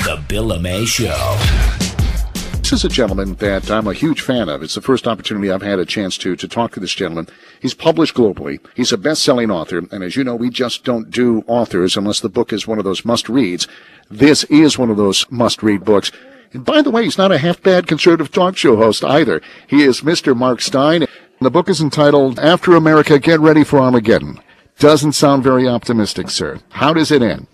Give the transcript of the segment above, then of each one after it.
The Bill LuMaye Show. This is a gentleman that I'm a huge fan of. It's the first opportunity I've had a chance to talk to this gentleman. He's published globally. He's a best-selling author, and as you know, we just don't do authors unless the book is one of those must-reads. This is one of those must-read books. And by the way, he's not a half-bad conservative talk show host either. He is Mr. Mark Steyn. The book is entitled, After America, Get Ready for Armageddon. Doesn't sound very optimistic, sir. How does it end?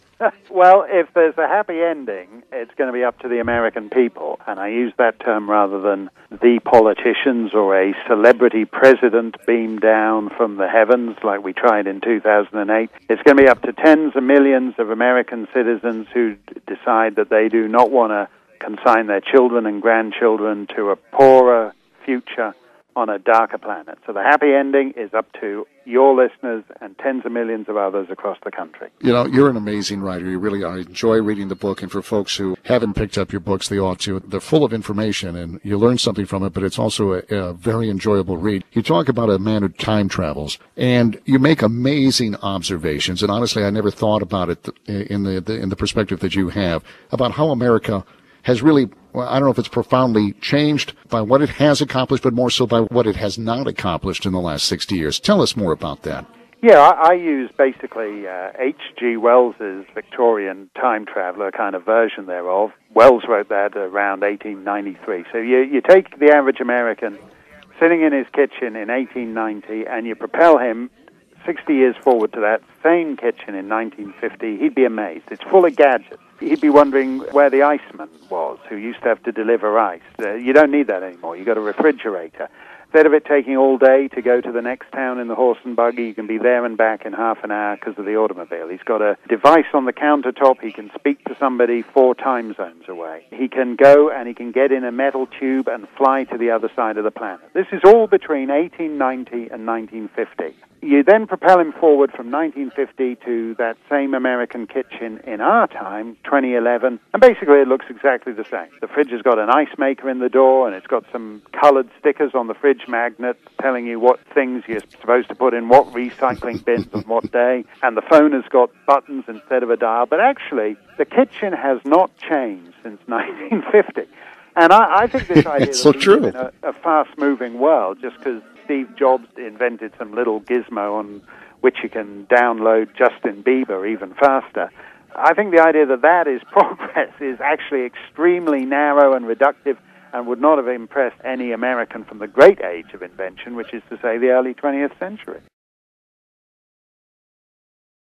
Well, if there's a happy ending, it's going to be up to the American people. And I use that term rather than the politicians or a celebrity president beamed down from the heavens like we tried in 2008. It's going to be up to tens of millions of American citizens who decide that they do not want to consign their children and grandchildren to a poorer future on a darker planet. So the happy ending is up to your listeners and tens of millions of others across the country. You know, you're an amazing writer. You really are. I enjoy reading the book, and for folks who haven't picked up your books, they ought to. They're full of information, and you learn something from it, but it's also a very enjoyable read. You talk about a man who time travels, and you make amazing observations, and honestly, I never thought about it in the perspective that you have, about how America has really, well, I don't know if it's profoundly changed by what it has accomplished, but more so by what it has not accomplished in the last 60 years. Tell us more about that. Yeah, I use basically H.G. Wells's Victorian time traveler kind of version thereof. Wells wrote that around 1893. So you take the average American sitting in his kitchen in 1890 and you propel him 60 years forward to that same kitchen in 1950, he'd be amazed. It's full of gadgets. He'd be wondering where the iceman was, who used to have to deliver ice. You don't need that anymore. You've got a refrigerator. Instead of it taking all day to go to the next town in the horse and buggy, you can be there and back in half an hour because of the automobile. He's got a device on the countertop. He can speak to somebody 4 time zones away. He can go and he can get in a metal tube and fly to the other side of the planet. This is all between 1890 and 1950. You then propel him forward from 1950 to that same American kitchen in our time, 2011, and basically it looks exactly the same. The fridge has got an ice maker in the door, and it's got some colored stickers on the fridge magnet telling you what things you're supposed to put in what recycling bins on what day, and the phone has got buttons instead of a dial. But actually, the kitchen has not changed since 1950. And I think this idea it's so that we true. live in a fast-moving world just because Steve Jobs invented some little gizmo on which you can download Justin Bieber even faster. I think the idea that that is progress is actually extremely narrow and reductive and would not have impressed any American from the great age of invention, which is to say the early 20th century.